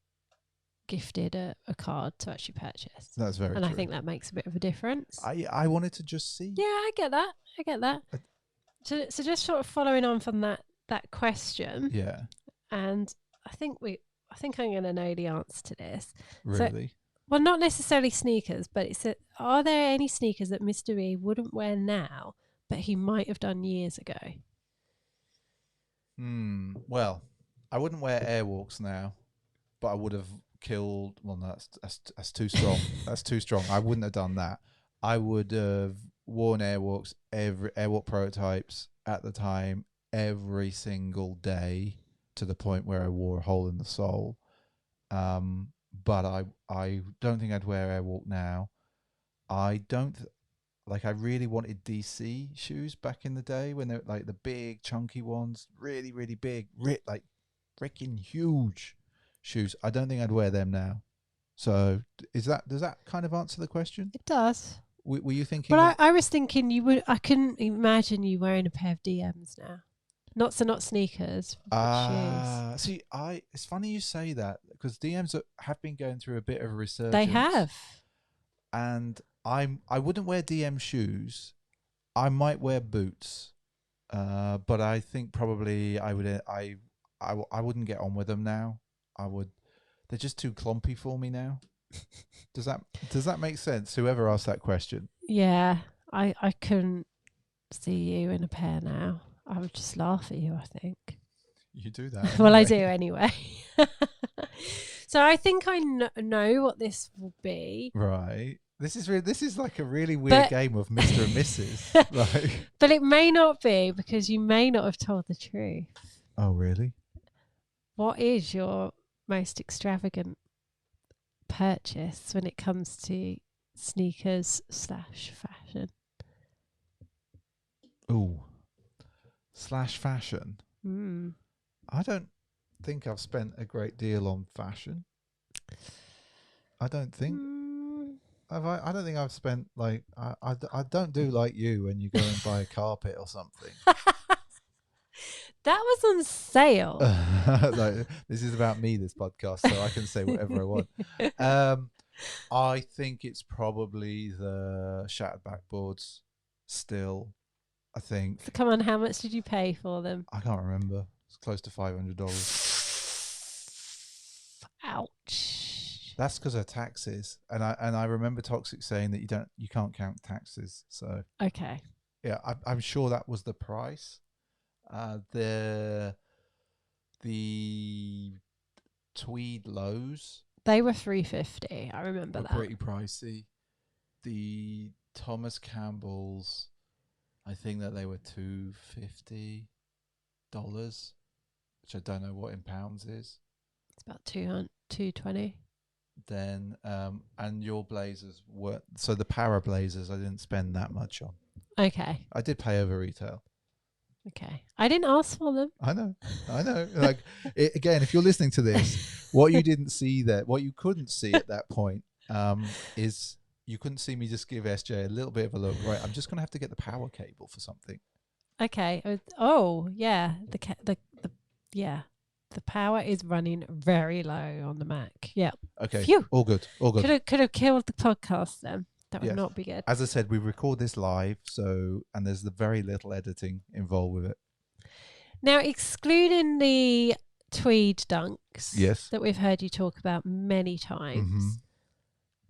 gifted a card to actually purchase. That's very And true. I think that makes a bit of a difference. I wanted to just see. Yeah, I get that. So just sort of following on from that question, Yeah. and I think I'm going to know the answer to this. Really? Well, not necessarily sneakers, but are there any sneakers that Mr. E wouldn't wear now, but he might have done years ago? Well, I wouldn't wear Airwalks now, but I would have killed. Well, no, that's too strong. That's too strong. I wouldn't have done that. I would have worn Airwalks, Airwalk prototypes at the time, every single day, to the point where I wore a hole in the sole. But I don't think I'd wear Airwalk now. I don't I really wanted DC shoes back in the day when they were like the big chunky ones, really, really big, like freaking huge shoes. I don't think I'd wear them now. So does that kind of answer the question? It does. Were you thinking? But I was thinking you would. I couldn't imagine you wearing a pair of DMs now. Not sneakers, but shoes. See, it's funny you say that because DMs have been going through a bit of a resurgence. They have. And I wouldn't wear DM shoes. I might wear boots, but I think probably I wouldn't get on with them now. They're just too clumpy for me now. Does that make sense? Whoever asked that question. Yeah, I couldn't see you in a pair now. I would just laugh at you, I think. You do that. Anyway. Well, I do anyway. So I think I know what this will be. Right. This is like a really weird game of Mr. and Mrs. Like. But it may not be because you may not have told the truth. Oh, really? What is your most extravagant purchase when it comes to sneakers / fashion? Ooh. /fashion. I don't think I've spent a great deal on fashion. I don't think. I don't think I've spent I don't do like you when you go and buy a carpet or something. That was on sale. This is about me, this podcast, so I can say whatever I want. I think it's probably the shattered backboards still. I think. So come on, how much did you pay for them? I can't remember. It's close to $500. Ouch. That's because of taxes, and I remember Toxic saying that you can't count taxes. So okay, yeah, I'm sure that was the price. The tweed lows, they were $350. I remember that. Pretty pricey. The Thomas Campbell's, I think that they were $250, which I don't know what in pounds is. It's about $220. Then and your blazers were, so the Para blazers I didn't spend that much on. Okay. I did pay over retail. Okay. I didn't ask for them. I know. Like again, if you're listening to this, what you didn't see there, what you couldn't see at that point, is you couldn't see me just give SJ a little bit of a look. Right, I'm just gonna have to get the power cable for something. Okay. Oh yeah. The power is running very low on the Mac. Yeah. Okay. Phew. All good. Could have killed the podcast then. That would not be good. As I said, we record this live, and there's the very little editing involved with it. Now, excluding the tweed dunks, Yes, that we've heard you talk about many times,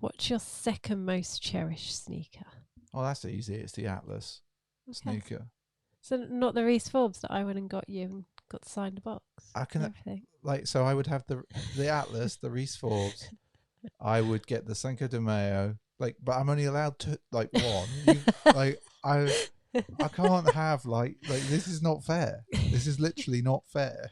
what's your second most cherished sneaker? Oh, that's easy. It's the Atlas sneaker. So not the Reese Forbes that I went and got you and got to sign the box. I can everything. So I would have the Atlas, the Reese Forbes. I would get the Cinco de Mayo. But I'm only allowed to one. I can't have this is not fair. This is literally not fair.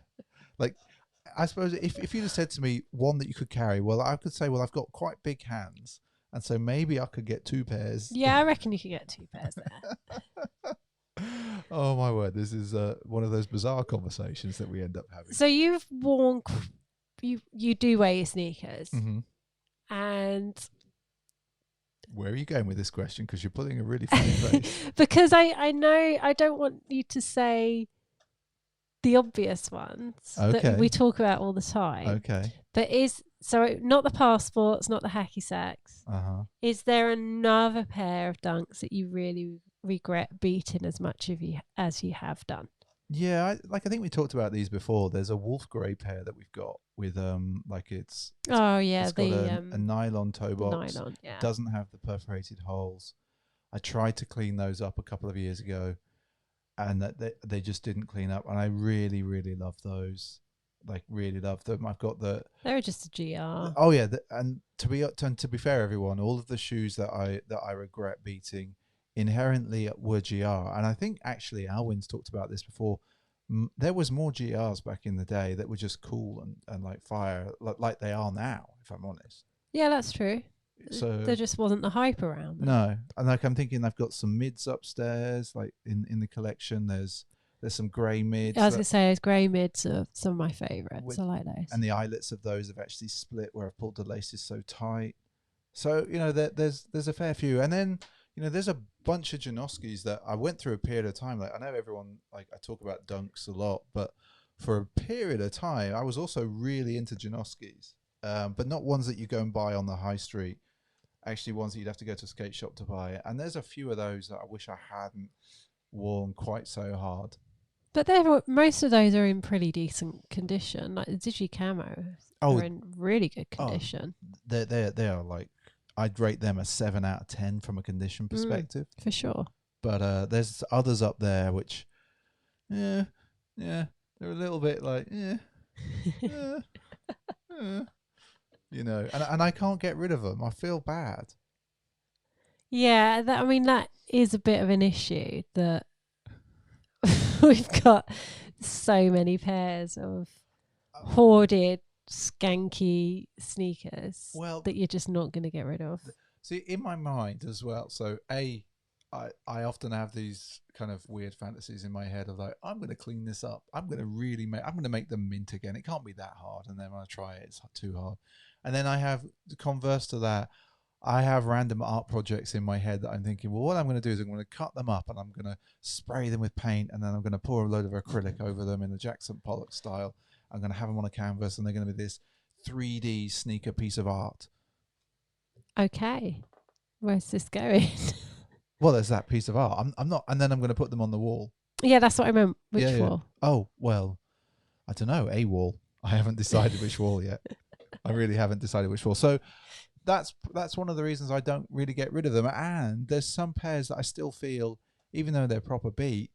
I suppose if you'd have said to me one that you could carry, well, I could say, well, I've got quite big hands, and so maybe I could get 2 pairs. Yeah, I reckon you could get 2 pairs there. Oh my word! This is one of those bizarre conversations that we end up having. So you've worn, you do wear your sneakers, and. Where are you going with this question? Because you're putting a really funny face. Because I know I don't want you to say the obvious ones that we talk about all the time. Okay. But is So not the passports, not the hacky sacks. Uh-huh. Is there another pair of dunks that you really regret beating as much as you have done? Yeah, I think we talked about these before. There's a wolf grey pair that we've got with like it's Oh yeah, it's got the a nylon toe box. nylon. It Yeah. doesn't have the perforated holes. I tried to clean those up a couple of years ago, and they just didn't clean up. And I really, really love those. Like really love them. I've got They were just a GR. oh yeah, and to be fair, everyone, all of the shoes that I regret beating inherently were GR, and I think actually Alwyn's talked about this before. There was more GRs back in the day that were just cool and like fire, like they are now, if I'm honest. Yeah, that's true. So there just wasn't the hype around them. no, and like I'm thinking I've got some mids upstairs, like in the collection. There's some grey mids. I was gonna say, grey mids are some of my favourites. I like those. And the eyelets of those have actually split where I've pulled the laces so tight. So there's a fair few, and then there's a bunch of Janoskis that I went through a period of time. Like I know everyone, like I talk about dunks a lot, but for a period of time I was also really into Janoskis, but not ones that you go and buy on the high street. Actually, ones that you'd have to go to a skate shop to buy. And there's a few of those that I wish I hadn't worn quite so hard. But most of those are in pretty decent condition. Like the Digi Camo are in really good condition. They are like, I'd rate them a 7 out of 10 from a condition perspective. For sure. But there's others up there which, they're a little bit like, and I can't get rid of them. I feel bad. Yeah, that is a bit of an issue that we've got so many pairs of hoarded, skanky sneakers that you're just not going to get rid of. See, in my mind as well. So, I often have these kind of weird fantasies in my head of like, I'm going to clean this up. I'm going to make them mint again. It can't be that hard. And then when I try it, it's too hard. And then I have the converse to that. I have random art projects in my head that I'm thinking, well, what I'm going to do is I'm going to cut them up and I'm going to spray them with paint, and then I'm going to pour a load of acrylic over them in the Jackson Pollock style. I'm going to have them on a canvas, and they're going to be this 3D sneaker piece of art. Okay. Where's this going? Well, there's that piece of art. I'm not, and then I'm going to put them on the wall. Yeah, that's what I meant. Which wall? Oh, well, I don't know. A wall. I haven't decided which wall yet. I really haven't decided which wall. So that's one of the reasons I don't really get rid of them. And there's some pairs that I still feel, even though they're proper beat,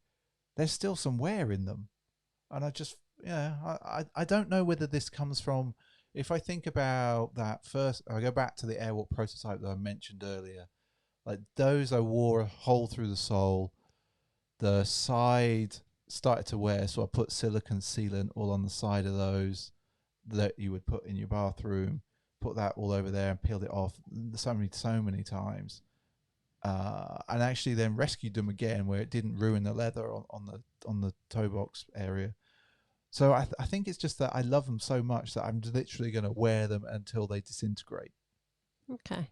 there's still some wear in them. And I don't know whether this comes from, if I think about that first, I go back to the Airwalk prototype that I mentioned earlier. Like those, I wore a hole through the sole. The side started to wear, so I put silicone sealant all on the side of those that you would put in your bathroom. Put that all over there and peeled it off so many times, and actually then rescued them again where it didn't ruin the leather on the toe box area. So I think it's just that I love them so much that I'm literally going to wear them until they disintegrate. Okay.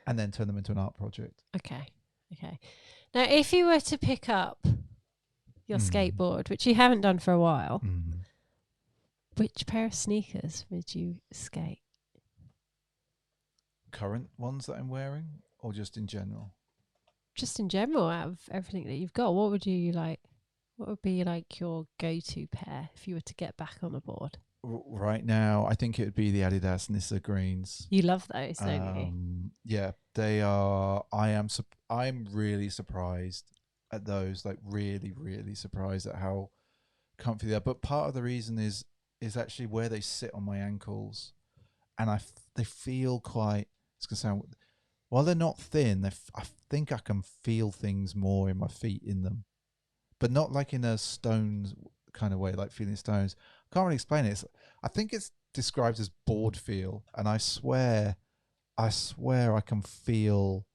And then turn them into an art project. Okay. Now, if you were to pick up your skateboard, which you haven't done for a while, which pair of sneakers would you skate? Current ones that I'm wearing, or just in general? Just in general, out of everything that you've got, what would you like? What would be like your go-to pair if you were to get back on the board? Right now, I think it would be the Adidas Nissa Greens. You love those, don't you? Yeah, they are. I'm really surprised at those. Like really, really surprised at how comfy they are. But part of the reason is actually where they sit on my ankles, and they feel quite. It's gonna sound, while they're not thin, I think I can feel things more in my feet in them, but not like in a stones kind of way, like feeling stones. I can't really explain it. I think it's described as board feel, and I swear I can feel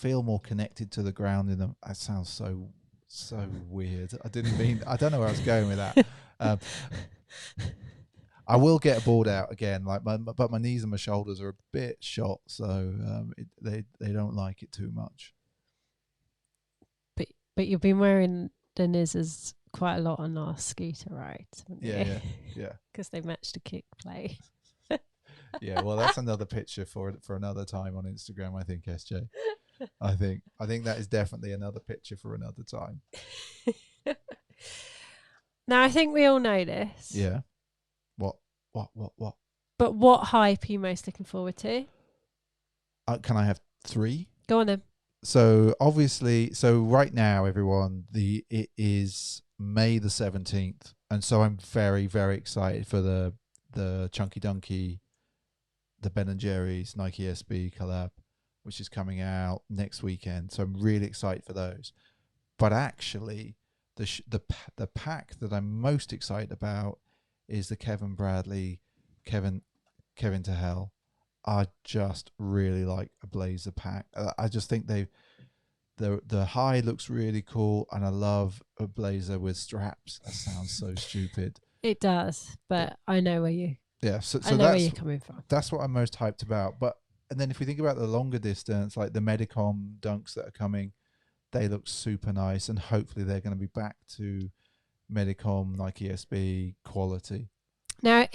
more connected to the ground in them. That sounds so weird. I don't know where I was going with that. I will get a board out again, but my knees and my shoulders are a bit shot, so they don't like it too much. But you've been wearing the Nizzas quite a lot on our scooter rides, haven't you? Yeah. Because they match the kick plate. Yeah, well, that's another picture for another time on Instagram, I think, SJ. I think that is definitely another picture for another time. Now, I think we all know this. Yeah. What? But what hype are you most looking forward to? Can I have 3? Go on then. So obviously, right now, everyone, it is May the 17th, and so I'm very, very excited for the Chunky Donkey, the Ben and Jerry's Nike SB collab, which is coming out next weekend. So I'm really excited for those. But actually, the pack that I'm most excited about is the Kevin Bradley, Kevin to Hell. I just really like a blazer pack. I just think the high looks really cool, and I love a blazer with straps. That sounds so stupid. It does, but I know where you. Yeah, so I know where you're coming from. That's what I'm most hyped about. And then if we think about the longer distance, like the Medicom dunks that are coming, they look super nice, and hopefully they're going to be back to Medicom Nike SB quality. Now,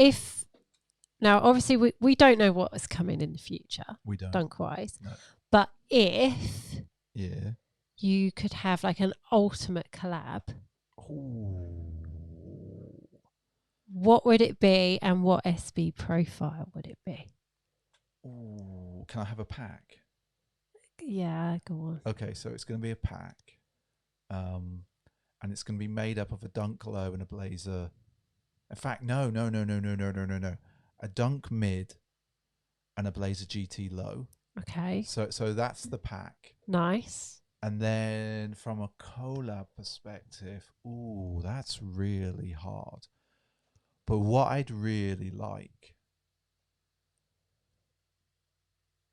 obviously, we don't know what is coming in the future. We don't. Dunk-wise. No. But if Yeah. you could have like an ultimate collab, Ooh. what would it be, and what SB profile would it be? Ooh. Can I have a pack? Yeah, go on. Okay, so it's going to be a pack. And it's going to be made up of a dunk low and a blazer. In fact, no. A dunk mid and a blazer GT low. Okay. So that's the pack. Nice. And then from a collab perspective, ooh, that's really hard. But what I'd really like,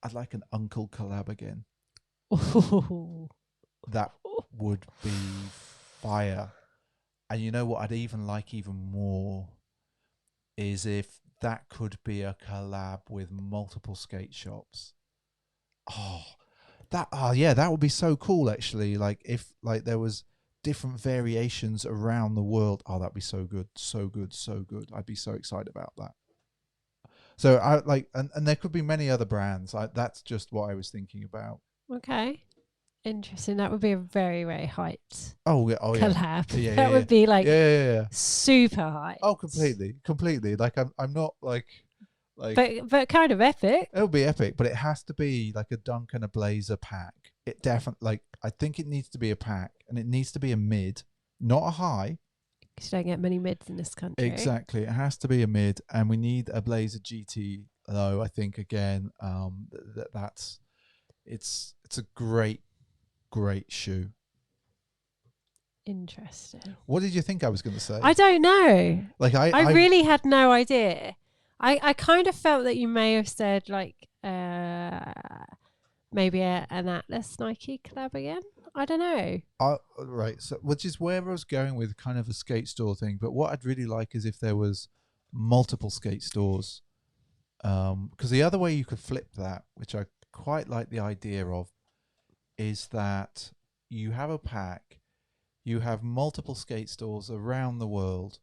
I'd like an Uncle collab again. Ooh. That would be fire. And you know what I'd even like even more is if that could be a collab with multiple skate shops. That would be so cool actually. Like if like there was different variations around the world. Oh, that'd be so good. So good, so good. I'd be so excited about that. So I like and there could be many other brands. That's just what I was thinking about. Okay. Interesting. That would be a very, very hyped collab. Yeah, that would be like yeah. super hyped. Oh, completely. Like I'm not like, but kind of epic. It'll be epic, but it has to be like a dunk and a blazer pack. It definitely like I think it needs to be a pack, and it needs to be a mid, not a high. Because you don't get many mids in this country. Exactly, it has to be a mid, and we need a blazer GT low. I think again, it's a great shoe. Interesting. What did you think I was going to say? I don't know. Like I really had no idea. I kind of felt that you may have said like maybe an Atlas Nike collab again. I don't know. Right. So, which is where I was going with kind of a skate store thing. But what I'd really like is if there was multiple skate stores. Because the other way you could flip that, which I quite like the idea of, is that you have a pack, you have multiple skate stores around the world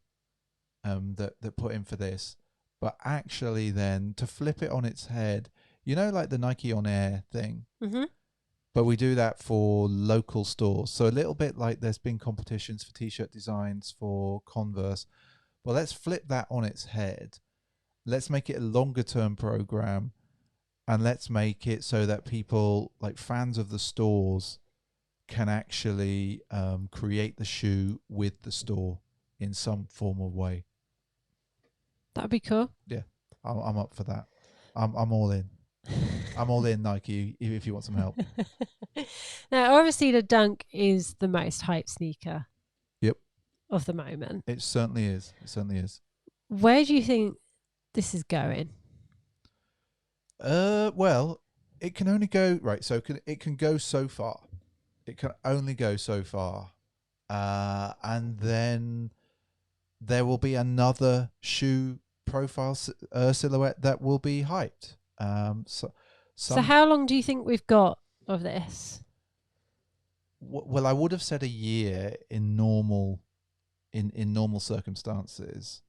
that put in for this. But actually then to flip it on its head, you know, like the Nike On Air thing. Mm-hmm. But we do that for local stores. So a little bit like there's been competitions for T-shirt designs for Converse. Well, let's flip that on its head. Let's make it a longer term program. And let's make it so that people, like fans of the stores, can actually create the shoe with the store in some form of way. That'd be cool. Yeah, I'm up for that. I'm all in. I'm all in, Nike, if you want some help. Now, obviously, the Dunk is the most hyped sneaker. Yep. Of the moment. It certainly is. It certainly is. Where do you think this is going? Well, it can only go right. So it can go so far. It can only go so far, and then there will be another shoe profile silhouette that will be hyped. So how long do you think we've got of this? Well, I would have said a year in normal circumstances,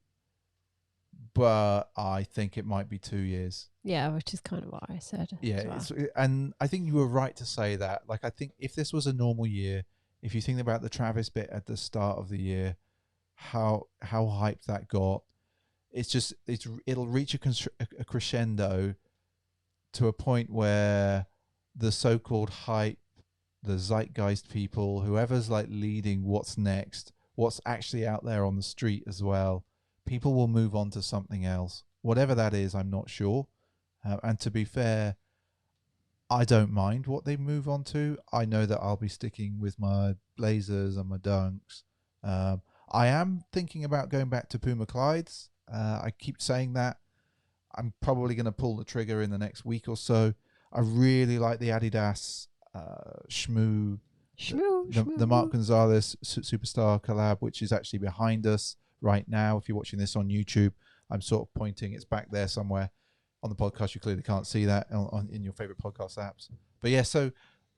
but I think it might be 2 years. Yeah, which is kind of what I said. Yeah, as well. and I think you were right to say that. Like, I think if this was a normal year, if you think about the Travis bit at the start of the year, how hyped that got, it'll reach a crescendo to a point where the so-called hype, the zeitgeist people, whoever's like leading what's next, what's actually out there on the street as well, people will move on to something else. Whatever that is, I'm not sure. And to be fair, I don't mind what they move on to. I know that I'll be sticking with my Blazers and my Dunks. I am thinking about going back to Puma Clydes. I keep saying that. I'm probably going to pull the trigger in the next week or so. I really like the Adidas Shmoo, the Mark Gonzalez Superstar collab, which is actually behind us right now. If you're watching this on YouTube, I'm sort of pointing. It's back there somewhere. On the podcast, you clearly can't see that in your favorite podcast apps. But yeah, so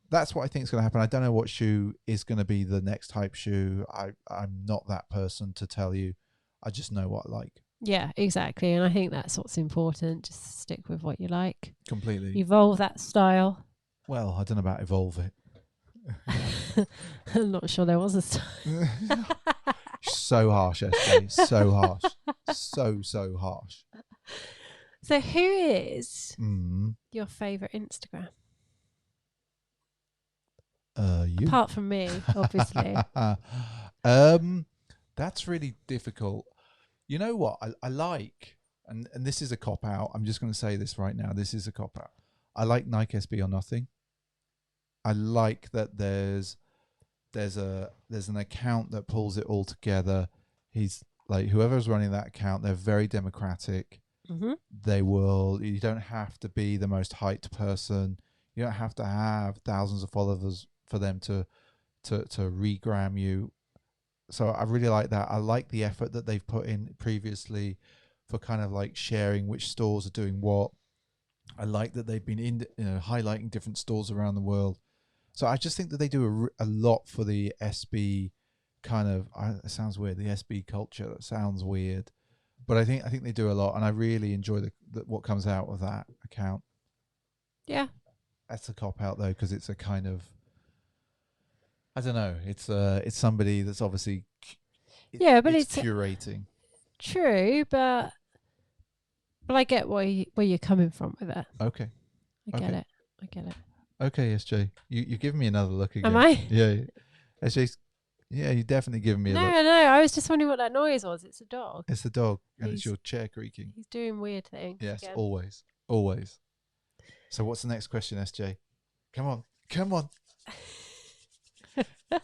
that's what I think is going to happen. I don't know what shoe is going to be the next hype shoe. I'm not that person to tell you. I just know what I like. Yeah, exactly. And I think that's what's important. Just stick with what you like. Completely. Evolve that style. Well, I don't know about evolve it. I'm not sure there was a style. So harsh, SJ. So harsh. So harsh. So who is your favourite Instagram? You. Apart from me, obviously. That's really difficult. You know what? I like, and this is a cop out. I'm just going to say this right now. This is a cop out. I like Nike SB or Nothing. I like that there's an account that pulls it all together. He's like, whoever's running that account, they're very democratic. Mm-hmm. You don't have to be the most hyped person. You don't have to have thousands of followers for them to regram you. So I really like that. I like the effort that they've put in previously for kind of like sharing which stores are doing what. I like that they've been highlighting different stores around the world. So I just think that they do a lot for the SB kind of. It sounds weird. The SB culture. That sounds weird, but I think they do a lot, and I really enjoy what comes out of that account. Yeah, that's a cop out though, because it's a kind of. I don't know. It's somebody that's obviously. But it's curating. True, but I get where you're coming from with it. Okay. I get it. Okay, SJ, you give me another look again. Am I? Yeah, SJ. Yeah, you definitely giving me a look. No. I was just wondering what that noise was. It's a dog. It's the dog, and it's your chair creaking. He's doing weird things. Yes, again. always. So what's the next question, SJ? Come on.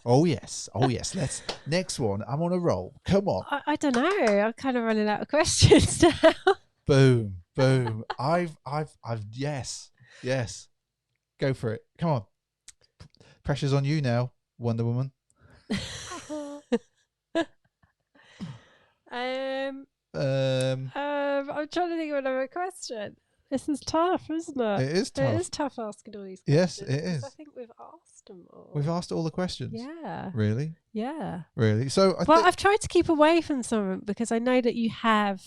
Oh yes. Let's next one. I'm on a roll. Come on. I don't know. I'm kind of running out of questions now. Boom. I've yes. Go for it. Come on. Pressure's on you now, Wonder Woman. I'm trying to think of another question. This is tough, isn't it? It is tough. It is tough asking all these questions. questions. Yes, it is. I think we've asked them all. We've asked all the questions. Yeah. Really? Yeah. Really? So I've tried to keep away from some of them because I know that you have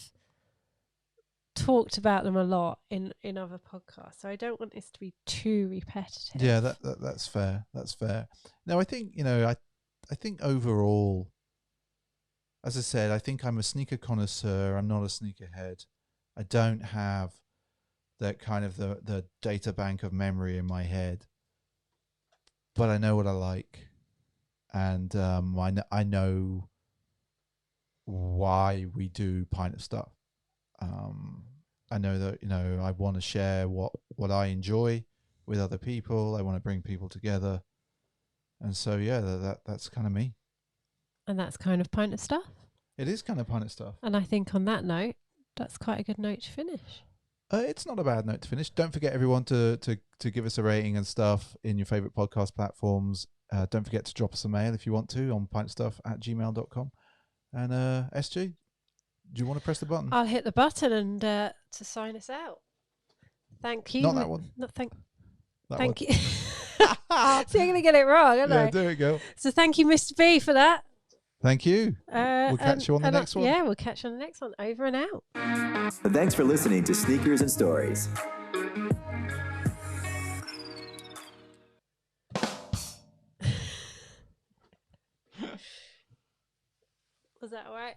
talked about them a lot in other podcasts. So I don't want this to be too repetitive. Yeah, that's fair. That's fair. No, I think, I think overall, as I said, I think I'm a sneaker connoisseur. I'm not a sneakerhead. I don't have that kind of the data bank of memory in my head, but I know what I like, and I know why we do Pint of Stuff. I know that I want to share what I enjoy with other people. I want to bring people together, and so yeah, that's kind of me. And that's kind of Pint of Stuff. It is kind of Pint of Stuff. And I think on that note, that's quite a good note to finish. It's not a bad note to finish. Don't forget, everyone, to give us a rating and stuff in your favourite podcast platforms. Don't forget to drop us a mail if you want to on pintstuff@gmail.com. And SG, do you want to press the button? I'll hit the button and to sign us out. Thank you. Not that one. Thank you. So you're going to get it wrong, aren't I? Yeah, there we go. So thank you, Mr. B, for that. Thank you. We'll catch you on the next one. Yeah, we'll catch you on the next one. Over and out. Thanks for listening to Sneakers and Stories. Was that all right?